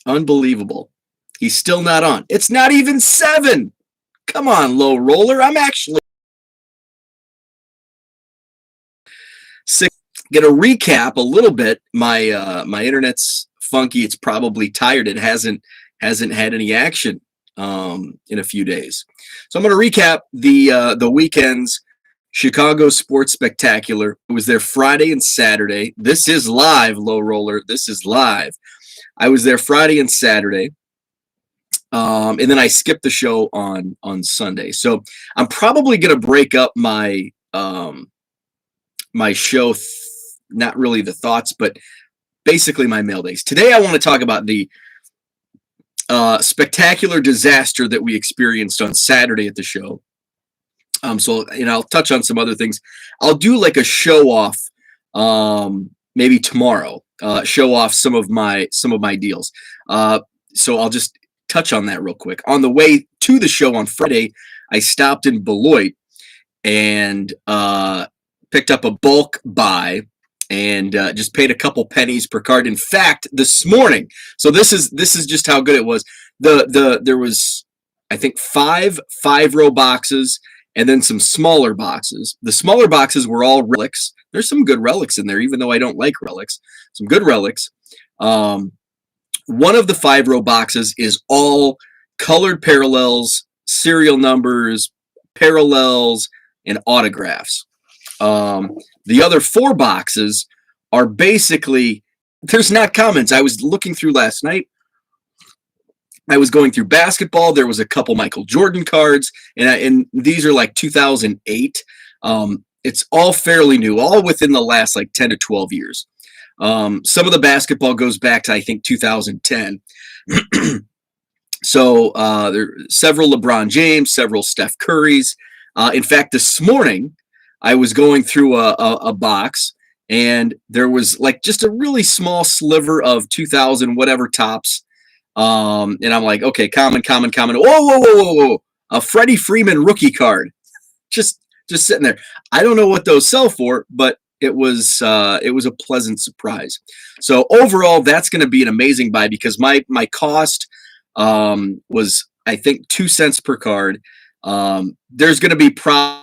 Unbelievable. He's still not on. It's not even 7. Come on, low roller. I'm actually sick. Get a recap a little bit. My internet's funky. It's probably tired. It hasn't had any action in a few days. So I'm going to recap the weekend's Chicago Sports Spectacular. It was there Friday and Saturday. This is live, low roller. This is live. I was there Friday and Saturday. And then I skipped the show on Sunday. So I'm probably going to break up my show, not really the thoughts, but basically my mail days. Today I want to talk about the spectacular disaster that we experienced on Saturday at the show. So I'll touch on some other things. I'll do like a show off, maybe tomorrow. Show off some of my deals. So I'll just touch on that real quick. On the way to the show on Friday, I stopped in Beloit and picked up a bulk buy and just paid a couple pennies per card. In fact, this morning, so this is just how good it was. There was, I think, five row boxes and then some smaller boxes. The smaller boxes were all relics. There's some good relics in there, even though I don't like relics. Some good relics. One of the 5 row boxes is all colored parallels, serial numbers, parallels, and autographs. The other 4 boxes are basically, there's not comments. I was looking through last night. I was going through basketball. There was a couple Michael Jordan cards, and these are like 2008. It's all fairly new, all within the last like 10 to 12 years. Some of the basketball goes back to, I think, 2010. So there are several LeBron James, several Steph Currys. In fact, this morning, I was going through a box, and there was like just a really small sliver of 2000 whatever tops. And I'm like, okay, common. Whoa. A Freddie Freeman rookie card. Just sitting there. I don't know what those sell for, but it was a pleasant surprise. So overall, that's going to be an amazing buy because my cost was, I think, 2 cents per card. There's going to be probably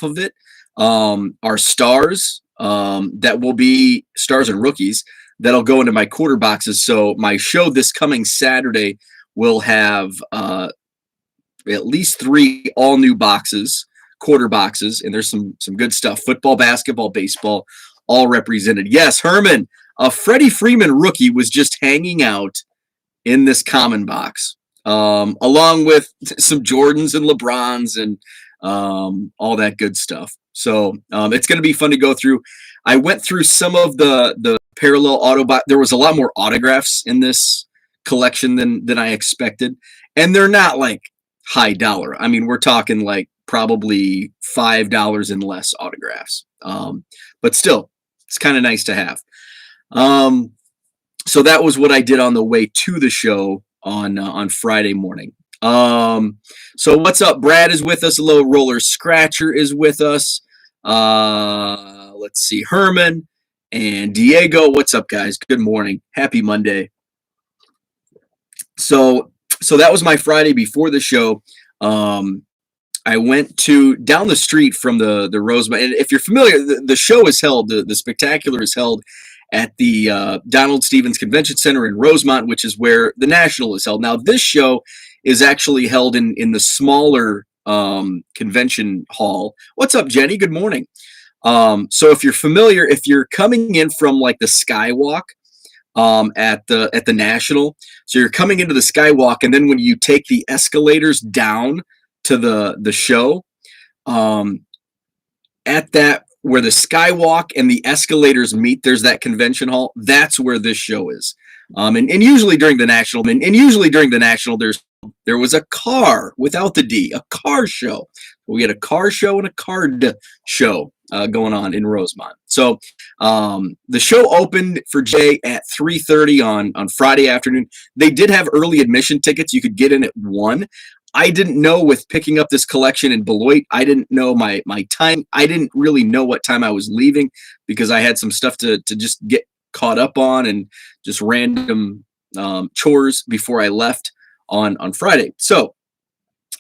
of it are stars that will be stars and rookies that'll go into my quarter boxes. So my show this coming Saturday will have at least 3 all new boxes, quarter boxes, and there's some good stuff. Football, basketball, baseball, all represented. Yes, Herman, a Freddie Freeman rookie was just hanging out in this common box, along with some Jordans and LeBrons and all that good stuff. So it's going to be fun to go through. I went through some of the parallel auto box. There was a lot more autographs in this collection than I expected, and they're not like high dollar. I mean, we're talking like probably $5 and less autographs. But still, it's kind of nice to have. So that was what I did on the way to the show on Friday morning. So what's up? Brad is with us. Low Roller Scratcher is with us. Let's see, Herman and Diego. What's up, guys? Good morning. Happy Monday. So that was my Friday before the show. I went to down the street from the Rosemont. And if you're familiar, the show is held, the spectacular is held at the Donald Stevens Convention Center in Rosemont, which is where the National is held. Now, this show is actually held in the smaller convention hall. What's up, Jenny? Good morning. So if you're familiar, if you're coming in from like the Skywalk at the National, so you're coming into the Skywalk, and then when you take the escalators down to the show, at that where the Skywalk and the escalators meet, there's that convention hall. That's where this show is. And usually during the National, there was a car without the D, a car show. We had a car show and a card show going on in Rosemont. So the show opened for Jay at 3:30 on Friday afternoon. They did have early admission tickets. You could get in at 1. I didn't know with picking up this collection in Beloit, I didn't know my time. I didn't really know what time I was leaving because I had some stuff to just get caught up on and just random chores before I left on Friday. So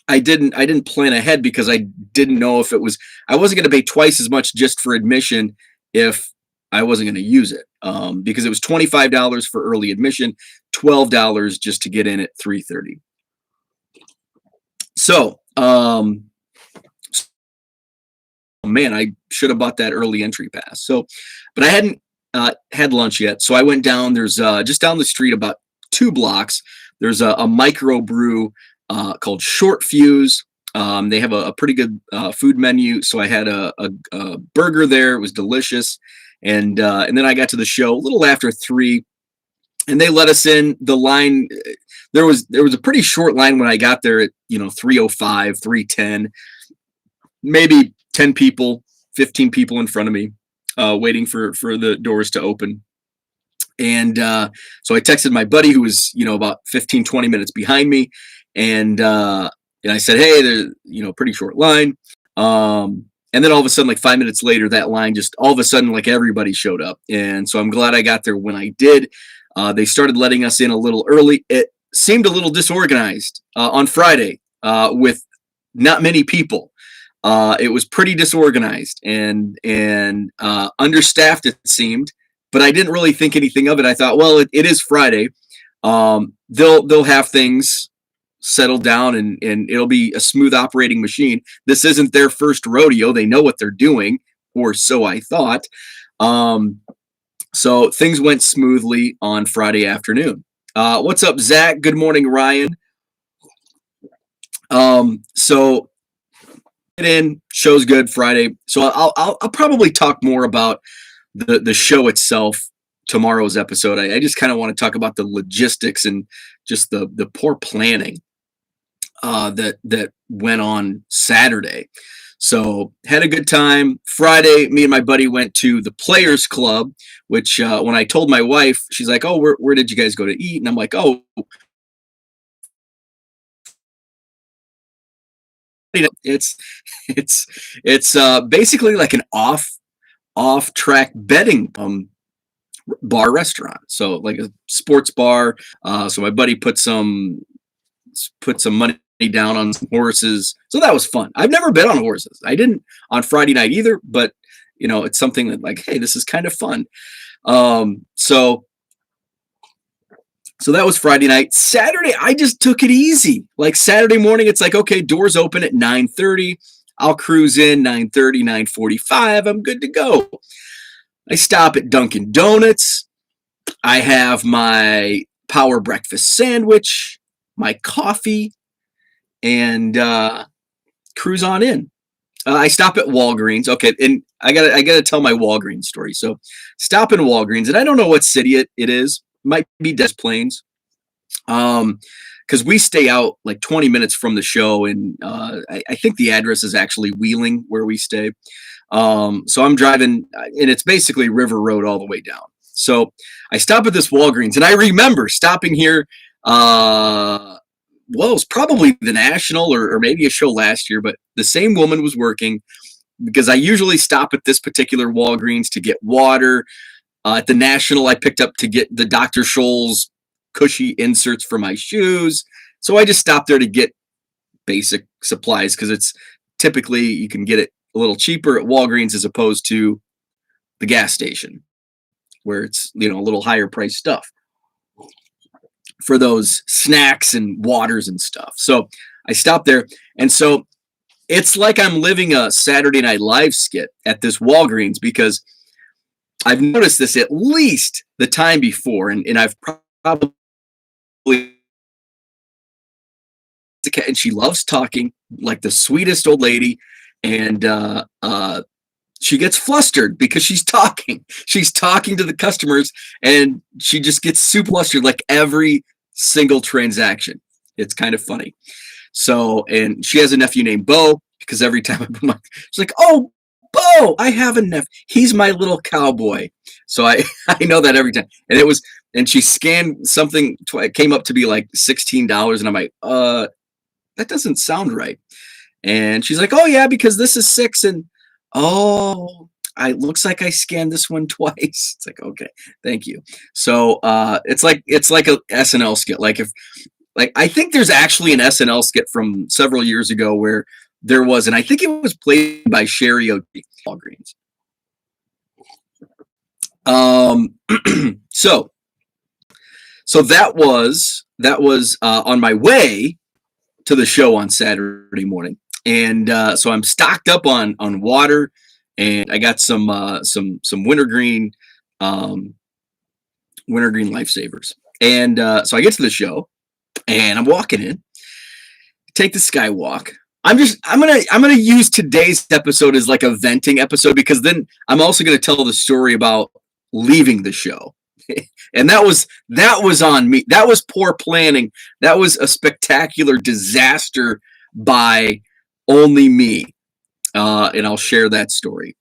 I didn't plan ahead because I didn't know if I wasn't going to pay twice as much just for admission if I wasn't going to use it, because it was $25 for early admission, $12 just to get in at 3:30. So, man, I should have bought that early entry pass. So, but I hadn't had lunch yet. So I went down. There's just down the street, about 2 blocks. There's a micro brew called Short Fuse. They have a pretty good food menu. So I had a burger there. It was delicious. And then I got to the show a little after 3, and they let us in. The line, there was a pretty short line when I got there at 3:05, 3:10, maybe 10 people, 15 people in front of me, waiting for the doors to open. And so I texted my buddy who was about 15, 20 minutes behind me, and I said, hey, there's pretty short line. And then all of a sudden, like 5 minutes later, that line just all of a sudden, like everybody showed up. And so I'm glad I got there when I did. They started letting us in a little early. It seemed a little disorganized on Friday with not many people. It was pretty disorganized and understaffed, it seemed, but I didn't really think anything of it. I thought, well, it is Friday. They'll have things settled down and it'll be a smooth operating machine. This isn't their first rodeo. They know what they're doing, or so I thought. So things went smoothly on Friday afternoon. What's up, Zach? Good morning, Ryan. So get in, show's good Friday. So I'll probably talk more about the show itself tomorrow's episode. I just kind of want to talk about the logistics and just the poor planning that went on Saturday. So had a good time. Friday, me and my buddy went to the Players Club, which when I told my wife, she's like, oh, where did you guys go to eat? And I'm like, oh, it's basically like an off track betting bar restaurant. So like a sports bar. So my buddy put some money down on some horses. So that was fun. I've never bet on horses. I didn't on Friday night either, but it's something that like, hey, this is kind of fun. So that was Friday night. Saturday, I just took it easy. Like Saturday morning, it's like, okay, doors open at 9:30. I'll cruise in 9:30, 9:45. I'm good to go. I stop at Dunkin' Donuts. I have my power breakfast sandwich, my coffee, and cruise on in. I stop at Walgreens. Okay, and I gotta tell my Walgreens story. So stop in Walgreens, and I don't know what city it is. Might be Des Plaines, because we stay out like 20 minutes from the show, and I think the address is actually Wheeling where we stay. So I'm driving, and it's basically River Road all the way down. So I stop at this Walgreens, and I remember stopping here. Well, it was probably the National or maybe a show last year, but the same woman was working because I usually stop at this particular Walgreens to get water. At the National, I picked up to get the Dr. Scholl's cushy inserts for my shoes. So I just stopped there to get basic supplies because it's typically you can get it a little cheaper at Walgreens as opposed to the gas station where it's, a little higher price stuff for those snacks and waters and stuff. So I stopped there. And so it's like I'm living a Saturday Night Live skit at this Walgreens because I've noticed this at least the time before, and I've probably, and she loves talking like the sweetest old lady, and she gets flustered because she's talking to the customers, and she just gets super flustered like every single transaction. It's kind of funny. So, and she has a nephew named Bo because every time I put she's like, oh, Bo, I have a nephew. He's my little cowboy. So I know that every time. And she scanned something, it came up to be like $16. And I'm like, that doesn't sound right. And she's like, oh yeah, because this is 6 and oh, I looks like I scanned this one twice. It's like, okay, thank you. So it's like a SNL skit. Like if like I think there's actually an SNL skit from several years ago where there was, and I think it was played by Sherry O.G. Walgreens. Um, so that was on my way to the show on Saturday morning, and so I'm stocked up on water, and I got some wintergreen lifesavers, and so I get to the show, and I'm walking in, take the skywalk. I'm gonna use today's episode as like a venting episode, because then I'm also gonna tell the story about leaving the show. And that was on me. That was poor planning. That was a spectacular disaster by only me. And I'll share that story.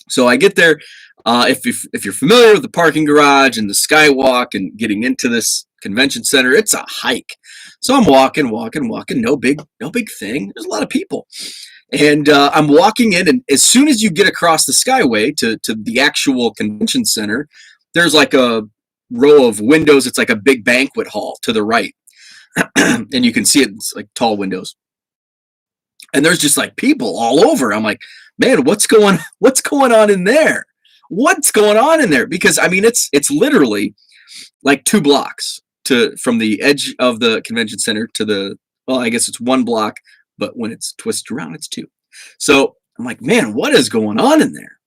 So I get there. If you're familiar with the parking garage and the skywalk and getting into this convention center, it's a hike. So I'm walking. No big thing. There's a lot of people. And I'm walking in, and as soon as you get across the skyway to the actual convention center, there's like a row of windows. It's like a big banquet hall to the right. And you can see it. It's like tall windows. And there's just like people all over. I'm like, man, what's going on in there? What's going on in there? Because I mean, it's literally like 2 blocks from the edge of the convention center to the, well, I guess it's 1 block, but when it's twisted around, it's 2. So I'm like, man, what is going on in there?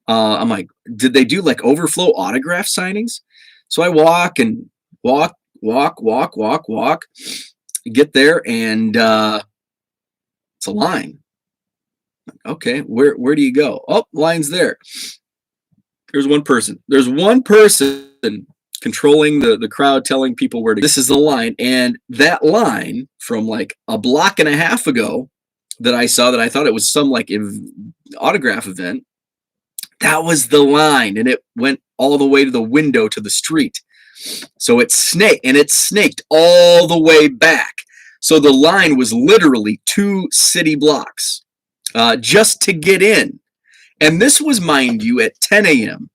I'm like, did they do like overflow autograph signings? So I walk, get there, and it's a line. Okay, where do you go? Oh, line's there. There's one person controlling the crowd, telling people where to go. This is the line. And that line from like a block and a half ago that I saw, that I thought it was some like autograph event, that was the line. And it went all the way to the window to the street. So it snaked all the way back. So the line was literally 2 city blocks just to get in. And this was, mind you, at 10 a.m.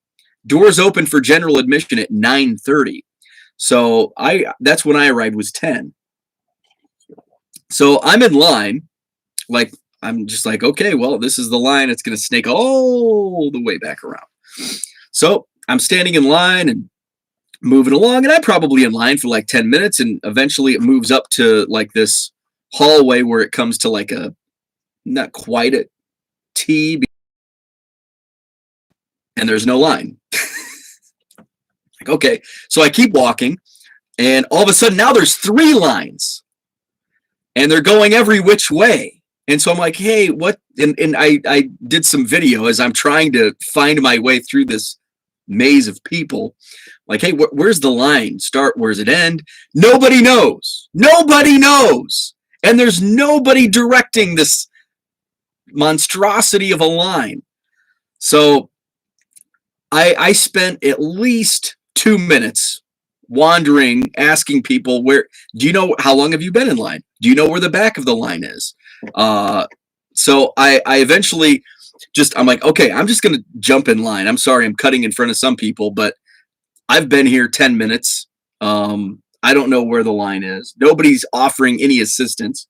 Doors open for general admission at 9:30. So that's when I arrived, was 10. So I'm in line, like I'm just like, okay, well, this is the line. It's going to snake all the way back around. So I'm standing in line and moving along, and I'm probably in line for like 10 minutes, and eventually it moves up to like this hallway where it comes to like a, not quite a T, and there's no line. Like, okay, so I keep walking, and all of a sudden now there's 3 lines, and they're going every which way. And so I'm like, hey, what? And I did some video as I'm trying to find my way through this maze of people. Like, hey, where's the line start? Where's it end? Nobody knows. And there's nobody directing this monstrosity of a line. So I spent at least 2 minutes wandering, asking people, where do you know, how long have you been in line? Do you know where the back of the line is? So I eventually I'm like, okay, I'm just going to jump in line. I'm sorry, I'm cutting in front of some people, but I've been here 10 minutes. I don't know where the line is. Nobody's offering any assistance.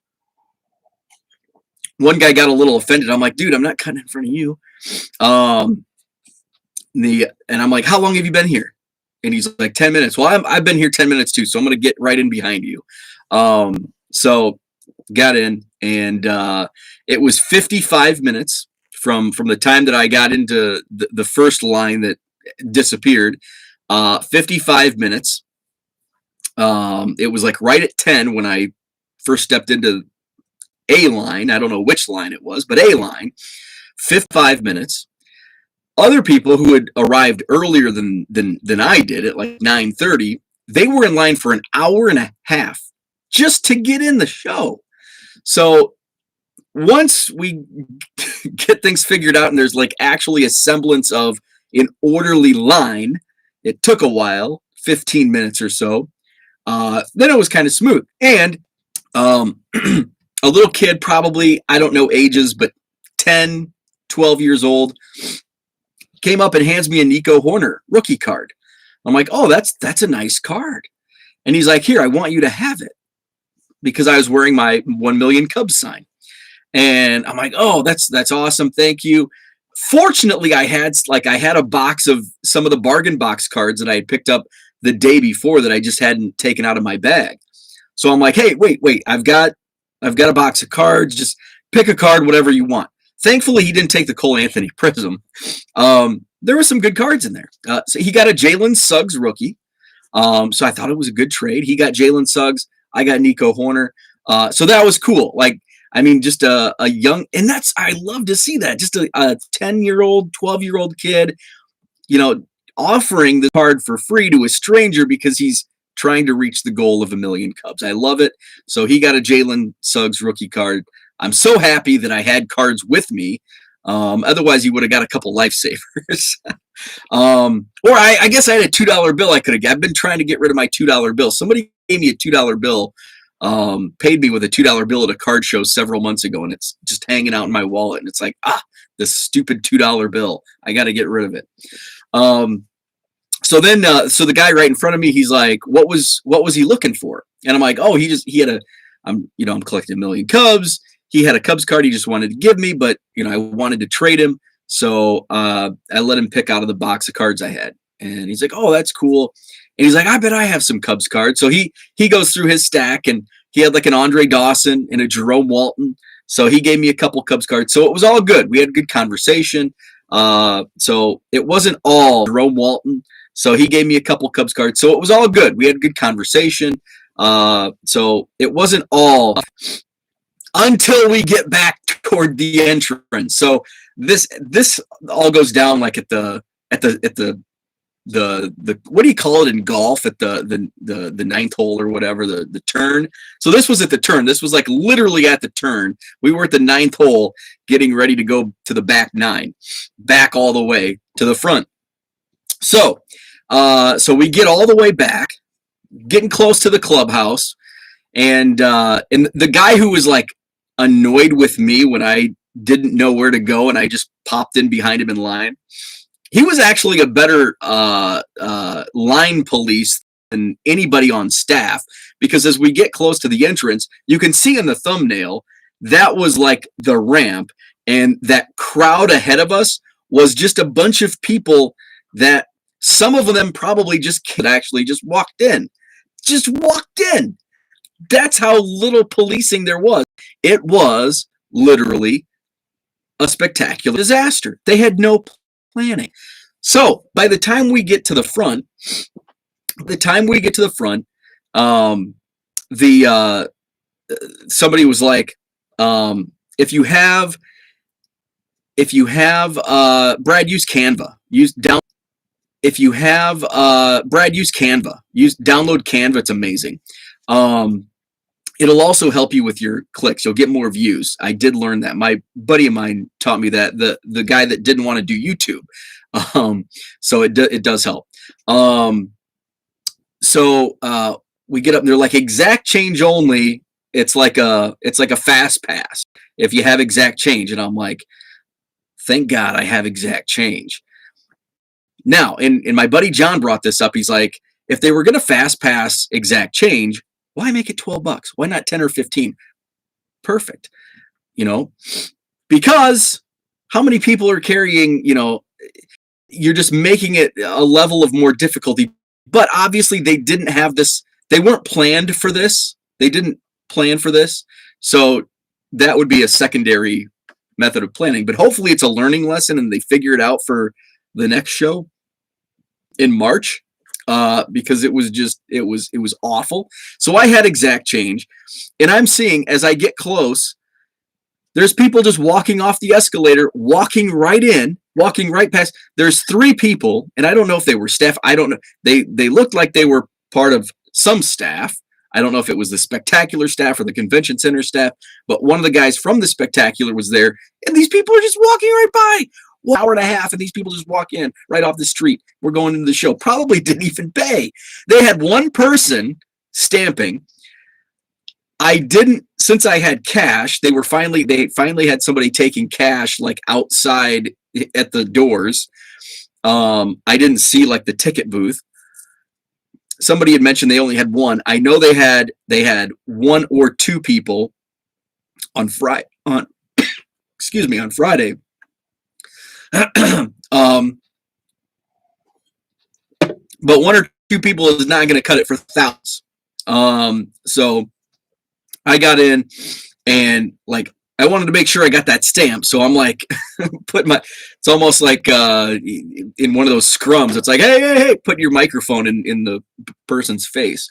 One guy got a little offended. I'm like, dude, I'm not cutting in front of you. And I'm like, how long have you been here? And he's like, 10 minutes. Well, I've been here 10 minutes too, so I'm going to get right in behind you. So got in, and it was 55 minutes from the time that I got into the first line that disappeared. 55 minutes. It was like right at 10 when I first stepped into a line. I don't know which line it was, but a line. 55 minutes. Other people who had arrived earlier than I did at like 9:30, they were in line for an hour and a half just to get in the show. So once we get things figured out and there's like actually a semblance of an orderly line, it took a while, 15 minutes or so. Then it was kind of smooth. And a little kid, probably, I don't know ages, but 10, 12 years old, came up and hands me a Nico Horner rookie card. I'm like, oh, that's a nice card. And he's like, here, I want you to have it, because I was wearing my 1 million Cubs sign. And I'm like, oh, that's awesome. Thank you. Fortunately, I had a box of some of the bargain box cards that I had picked up the day before that I just hadn't taken out of my bag. So I'm like, hey, wait, I've got a box of cards. Just pick a card, whatever you want. Thankfully, he didn't take the Cole Anthony Prism. There were some good cards in there. So he got a Jalen Suggs rookie. So I thought it was a good trade. He got Jalen Suggs. I got Nico Horner. So that was cool. Like, I mean, just a young, and I love to see that. Just a 10-year-old, 12-year-old kid, offering the card for free to a stranger because he's trying to reach the goal of 1 million Cubs. I love it. So he got a Jalen Suggs rookie card. I'm so happy that I had cards with me. Otherwise, he would have got a couple lifesavers. Or I guess I had a $2 bill I could have got. I've been trying to get rid of my $2 bill. Somebody gave me a $2 bill, paid me with a $2 bill at a card show several months ago, and it's just hanging out in my wallet. And it's like, this stupid $2 bill. I got to get rid of it. So the guy right in front of me, he's like, what was he looking for? And I'm like, oh, I'm collecting 1 million Cubs. He had a Cubs card he just wanted to give me, but I wanted to trade him. So I let him pick out of the box of cards I had. And he's like, oh, that's cool. And he's like, I bet I have some Cubs cards. So he goes through his stack, and he had like an Andre Dawson and a Jerome Walton. So he gave me a couple Cubs cards. So it was all good. We had a good conversation. So it wasn't all Jerome Walton. So he gave me a couple Cubs cards. So it was all good. We had a good conversation. So it wasn't all until we get back toward the entrance. So this all goes down like at the what do you call it in golf, at the ninth hole or whatever, the turn. So this was at the turn. This was like literally at the turn. We were at the ninth hole getting ready to go to the back nine, back all the way to the front. So we get all the way back, getting close to the clubhouse, and the guy who was like annoyed with me when I didn't know where to go and I just popped in behind him in line, he was actually a better line police than anybody on staff, because as we get close to the entrance, you can see in the thumbnail that was like the ramp, and that crowd ahead of us was just a bunch of people that some of them probably just walked in. Just walked in. That's how little policing there was. It was literally a spectacular disaster. They had no planning. So by the time we get to the front, somebody was like, if you have Brad, use Canva. Download Canva. It's amazing. It'll also help you with your clicks. You'll get more views. I did learn that. My buddy of mine taught me that, the guy that didn't want to do YouTube. So it does help. We get up and they're like, exact change only. It's like a fast pass if you have exact change. And I'm like, thank God I have exact change. Now, and my buddy John brought this up. He's like, if they were going to fast pass exact change, why make it $12? Why not 10 or 15? Perfect. Because how many people are carrying, you're just making it a level of more difficulty. But obviously they didn't have this. They weren't planned for this. They didn't plan for this. So that would be a secondary method of planning. But hopefully it's a learning lesson and they figure it out for the next show in March. Because it was awful. So I had exact change, and I'm seeing as I get close, there's people just walking off the escalator, walking right past. There's 3 people, and I don't know if they were staff. I don't know. They looked like they were part of some staff. I don't know if it was the Spectacular staff or the Convention Center staff, but one of the guys from the Spectacular was there, and these people are just walking right by. 1 hour and a half, and these people just walk in right off the street. We're going into the show. Probably didn't even pay. They had one person stamping. since I had cash, they finally had somebody taking cash like outside at the doors. I didn't see like the ticket booth. Somebody had mentioned they only had one. I know they had one or two people on Friday on excuse me, on Friday. But one or two people is not going to cut it for thousands. So I got in and like I wanted to make sure I got that stamp. So I'm like, it's almost like in one of those scrums. It's like, hey, put your microphone in the person's face.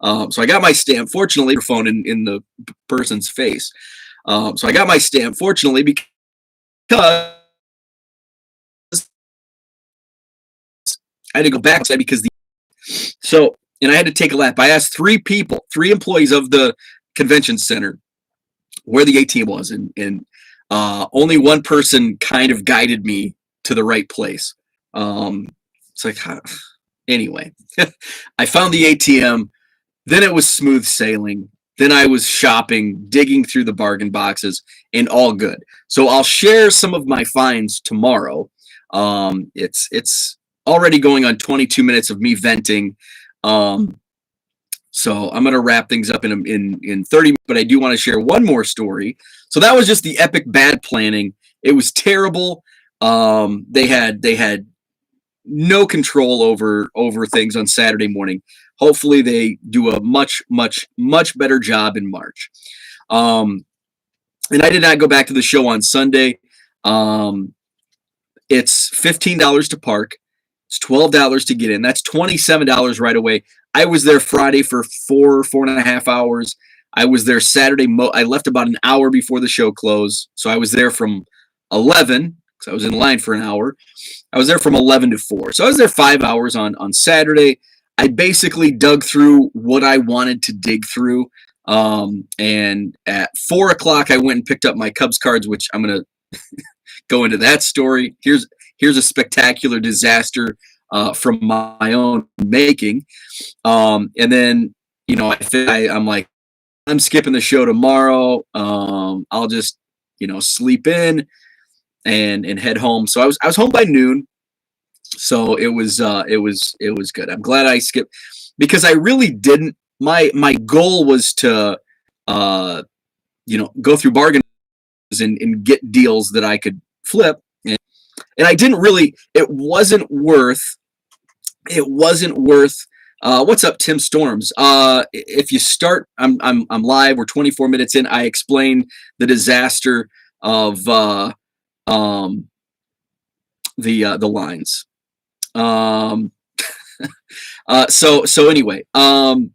So I got my stamp. Fortunately, microphone in the person's face. So I got my stamp. Fortunately, because I had to go back because and I had to take a lap. I asked three employees of the convention center where the ATM was, and only one person kind of guided me to the right place. It's like, anyway, I found the ATM. Then it was smooth sailing. Then I was shopping, digging through the bargain boxes, and all good. So I'll share some of my finds tomorrow. It's already going on 22 minutes of me venting. So I'm going to wrap things up in 30 minutes, but I do want to share one more story. So that was just the epic bad planning. It was terrible. They had no control over things on Saturday morning. Hopefully they do a much better job in March. And I did not go back to the show on Sunday. It's $15 to park. It's $12 to get in. That's $27 right away. I was there Friday for 4.5 hours. I was there Saturday. I left about an hour before the show closed. So I was there from 11 because I was in line for an hour. I was there from 11 to 4. So I was there 5 hours on Saturday. I basically dug through what I wanted to dig through. And at 4 o'clock, I went and picked up my Cubs cards, which I'm going to go into that story. Here's a spectacular disaster from my own making. And then, I'm like, I'm skipping the show tomorrow. I'll just, sleep in and head home. So I was home by noon. So it was good. I'm glad I skipped because I really didn't. My goal was to, go through bargains and get deals that I could flip. And I didn't really, it wasn't worth, what's up, Tim Storms? If you start, I'm live, we're 24 minutes in. I explained the disaster of, the lines. So anyway, I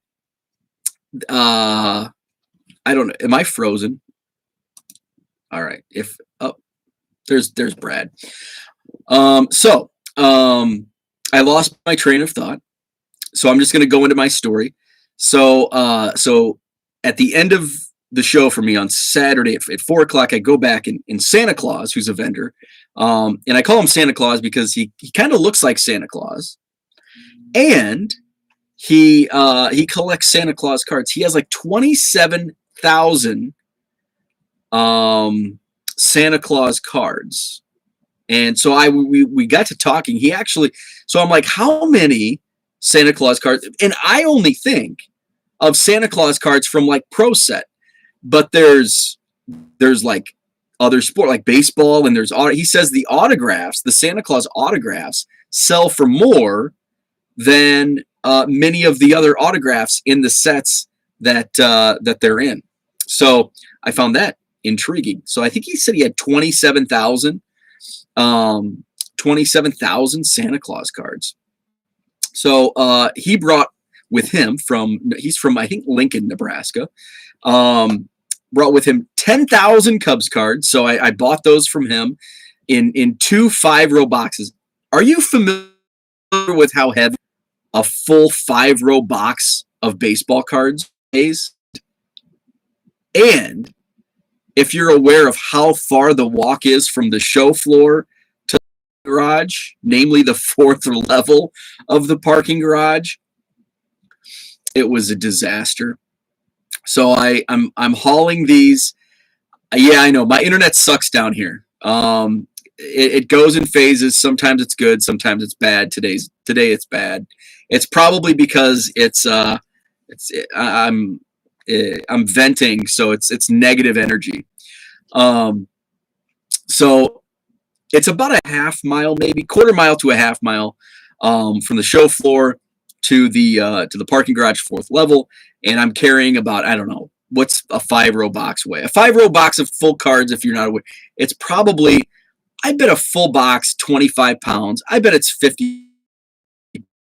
don't know. Am I frozen? All right. There's Brad. I lost my train of thought. So I'm just going to go into my story. So at the end of the show for me on Saturday at 4 o'clock, I go back and Santa Claus, who's a vendor, and I call him Santa Claus because he kind of looks like Santa Claus, and he collects Santa Claus cards. He has like 27,000 Santa Claus cards. And so we got to talking. So I'm like, how many Santa Claus cards? And I only think of Santa Claus cards from like Pro Set, but there's like other sport like baseball, and he says the autographs, the Santa Claus autographs, sell for more than many of the other autographs in the sets that they're in. So I found that intriguing. So I think he said he had 27,000 Santa Claus cards. So he brought with him he's from I think Lincoln, Nebraska. Brought with him 10,000 Cubs cards. So I bought those from him in 2 5-row boxes. Are you familiar with how heavy a full 5-row box of baseball cards is? And if you're aware of how far the walk is from the show floor to the garage, namely the 4th level of the parking garage, it was a disaster. So I'm hauling these. Yeah, I know my internet sucks down here. It goes in phases. Sometimes it's good, sometimes it's bad. Today it's bad. It's probably because it's I'm venting, so it's negative energy. Um, so it's about a half mile, maybe quarter mile to a half mile, from the show floor to the parking garage, fourth level, and I'm carrying about, I don't know, what's a 5-row box weigh? A 5-row box of full cards, if you're not aware, it's probably, I bet a full box 25 pounds. I bet it's 50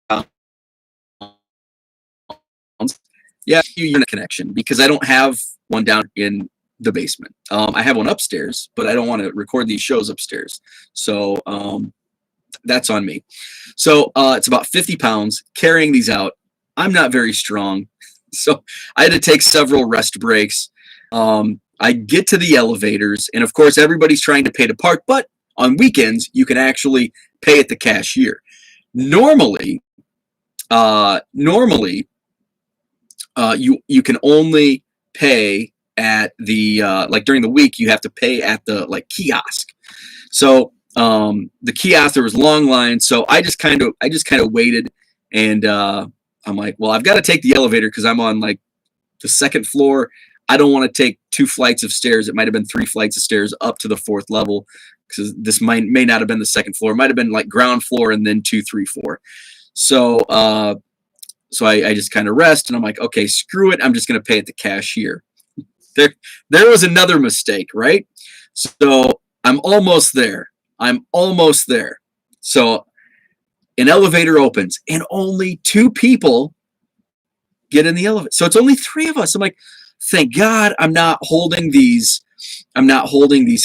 pounds. Yeah, unit connection, because I don't have one down in the basement. I have one upstairs, but I don't want to record these shows upstairs. So that's on me. So it's about 50 pounds carrying these out. I'm not very strong. So I had to take several rest breaks. I get to the elevators, and of course, everybody's trying to pay to park, but on weekends, you can actually pay at the cashier. Normally, normally, you can only pay at the like during the week, you have to pay at the like kiosk. So the kiosk, there was long lines, so I just kind of waited, and I'm like, well, I've got to take the elevator because I'm on like the second floor. I don't want to take 2 flights of stairs. It might have been 3 flights of stairs up to the 4th level, because this may not have been the second floor. It might have been like ground floor and then 2, 3, 4. So I just kind of rest, and I'm like, okay, screw it. I'm just going to pay at the cashier. There was another mistake, right? So I'm almost there. So an elevator opens, and only 2 people get in the elevator. So it's only 3 of us. I'm like, thank God I'm not holding these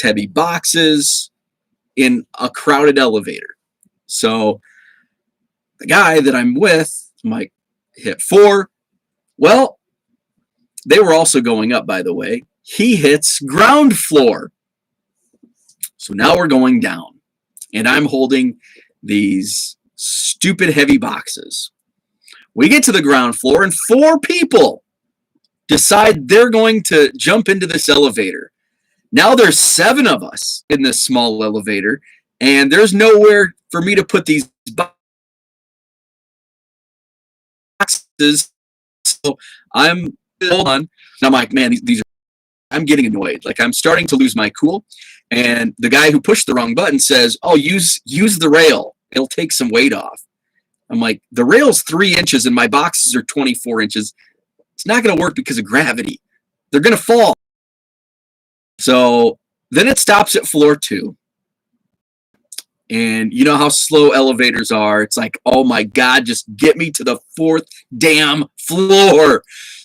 heavy boxes in a crowded elevator. So the guy that I'm with, I'm like, hit 4. Well, they were also going up, by the way. He hits ground floor. So now we're going down, and I'm holding these stupid heavy boxes. We get to the ground floor, and 4 people decide they're going to jump into this elevator. Now there's 7 of us in this small elevator, and there's nowhere for me to put these boxes. So I'm, hold on. And I'm like, man, these are, I'm getting annoyed. Like, I'm starting to lose my cool. And the guy who pushed the wrong button says, oh, use the rail. It'll take some weight off. I'm like, the rail's 3 inches and my boxes are 24 inches. It's not going to work because of gravity. They're going to fall. So then it stops at floor 2. And you know how slow elevators are. It's like, oh my God, just get me to the 4th damn floor.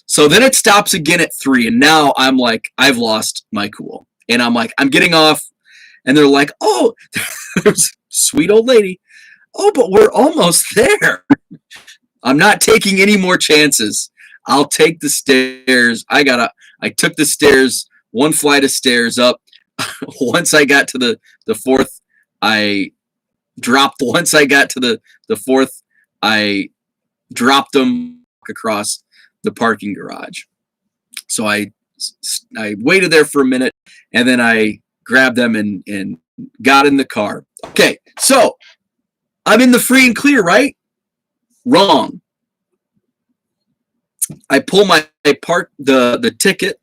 So then it stops again at 3. And now I'm like, I've lost my cool. And I'm like, I'm getting off. And they're like, oh, there's a sweet old lady. Oh, but we're almost there. I'm not taking any more chances. I'll take the stairs. I took the stairs, 1 flight of stairs up. Once I got to the 4th, I dropped. Once I got to the 4th, I dropped them across the parking garage. So I waited there for a minute, and then I grabbed them and got in the car. Okay, so I'm in the free and clear, right? Wrong. I pull my the ticket.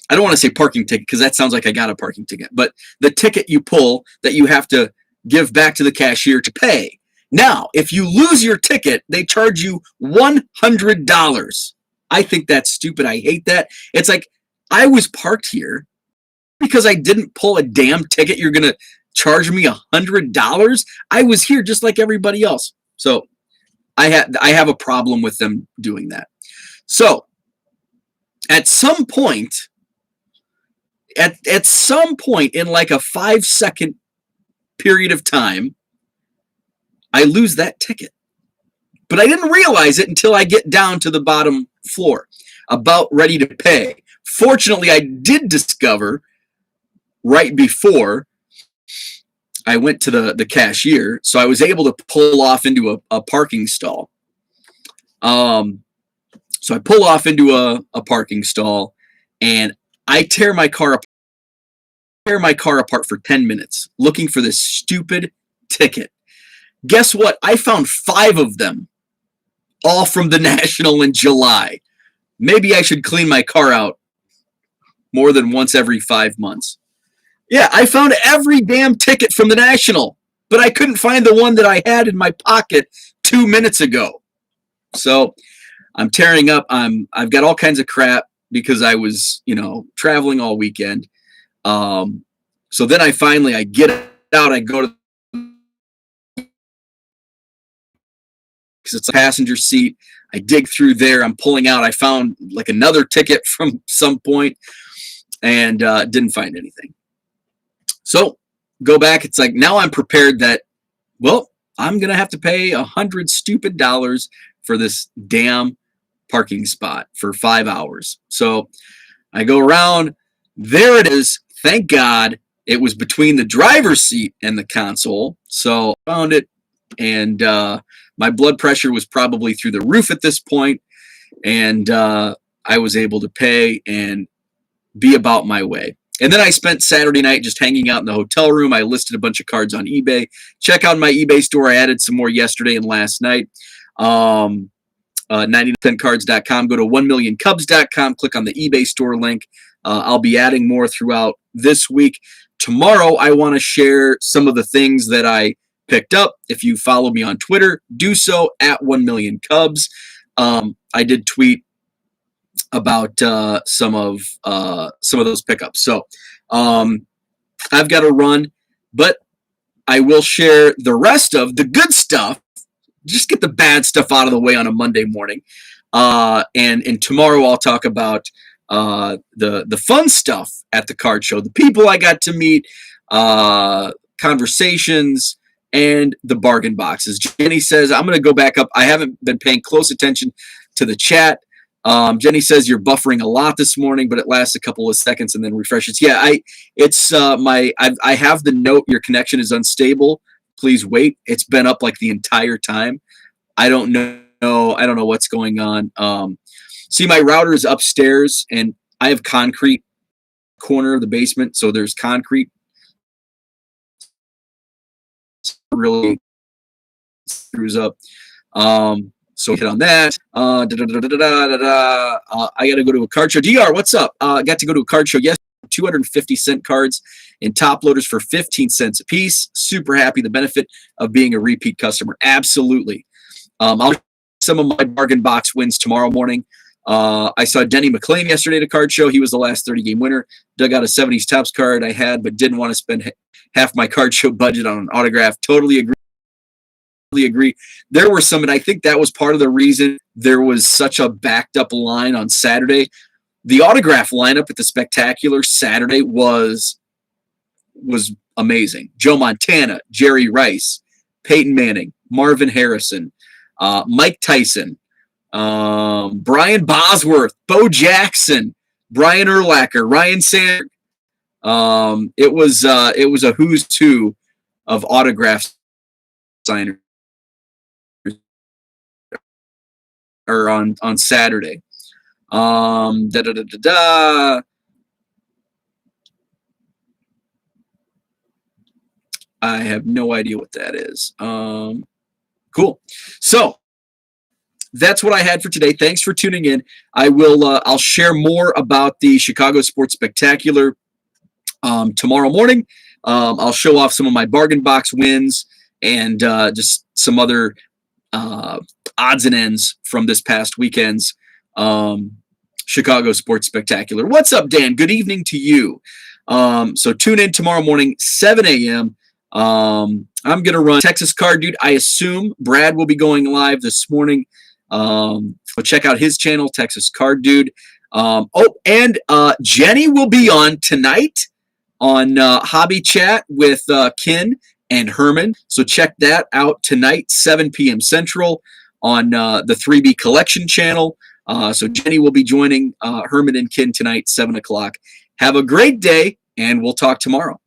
I don't want to say parking ticket because that sounds like I got a parking ticket, but the ticket you pull that you have to give back to the cashier to pay. Now, if you lose your ticket, they charge you $100. I think that's stupid. I hate that. It's like, I was parked here because I didn't pull a damn ticket. You're going to charge me $100? I was here just like everybody else. So I have a problem with them doing that. So at some point in like a 5-second period of time, I lose that ticket. But I didn't realize it until I get down to the bottom floor, about ready to pay. Fortunately, I did discover right before I went to the cashier, so I was able to pull off into a parking stall. So I pull off into a parking stall, and I tear my car apart for 10 minutes looking for this stupid ticket. Guess what? I found 5 of them, all from the National in July. Maybe I should clean my car out more than once every 5 months. Yeah, I found every damn ticket from the National, but I couldn't find the one that I had in my pocket 2 minutes ago. So I'm tearing up. I've got all kinds of crap because I was, traveling all weekend. So then I get out. I go to, because it's a passenger seat. I dig through there. I'm pulling out. I found like another ticket from some point, and didn't find anything. So go back. It's like, now I'm prepared that, well, I'm going to have to pay $100 stupid for this damn parking spot for 5 hours. So I go around. There it is. Thank God it was between the driver's seat and the console. So I found it, and my blood pressure was probably through the roof at this point, and I was able to pay and be about my way. And then I spent Saturday night just hanging out in the hotel room. I listed a bunch of cards on eBay. Check out my eBay store. I added some more yesterday and last night. 99centcards.com. Go to 1millioncubs.com. Click on the eBay store link. I'll be adding more throughout this week. Tomorrow, I want to share some of the things that I picked up. If you follow me on Twitter, do so at 1millioncubs. I did tweet about some of those pickups. So I've got to run, but I will share the rest of the good stuff. Just get the bad stuff out of the way on a Monday morning. And tomorrow I'll talk about the fun stuff at the card show, the people I got to meet, conversations, and the bargain boxes. Jenny says, I'm going to go back up. I haven't been paying close attention to the chat. Jenny says you're buffering a lot this morning, but it lasts a couple of seconds and then refreshes. Yeah, I have the note, your connection is unstable. Please wait. It's been up like the entire time. I don't know. I don't know what's going on. See, my router is upstairs, and I have concrete corner of the basement, so there's concrete. Really screws up. So hit on that. I got to go to a card show. DR, what's up? I got to go to a card show yesterday. 250-cent cards and top loaders for 15 cents a piece. Super happy. The benefit of being a repeat customer. Absolutely. I'll some of my bargain box wins tomorrow morning. I saw Denny McClain yesterday at a card show. He was the last 30-game winner. Dug out a 70s Topps card I had, but didn't want to spend half my card show budget on an autograph. Totally agree. There were some, and I think that was part of the reason there was such a backed up line on Saturday. The autograph lineup at the Spectacular Saturday was amazing. Joe Montana, Jerry Rice, Peyton Manning, Marvin Harrison, Mike Tyson, Brian Bosworth, Bo Jackson, Brian Urlacher, Ryan Sandberg. It was a who's who of autograph signers or on Saturday. I have no idea what that is. Cool. So that's what I had for today. Thanks for tuning in. I'll share more about the Chicago Sports Spectacular tomorrow morning. I'll show off some of my bargain box wins and just some other odds and ends from this past weekend's Chicago Sports Spectacular. What's up, Dan? Good evening to you. So tune in tomorrow morning, 7 a.m. I'm going to run Texas Card Dude. I assume Brad will be going live this morning. Check out his channel, Texas Card Dude. And Jenny will be on tonight on Hobby Chat with Ken and Herman. So check that out tonight, 7 p.m. Central on the 3B Collection channel. So Jenny will be joining Herman and Ken tonight, 7 o'clock. Have a great day, and we'll talk tomorrow.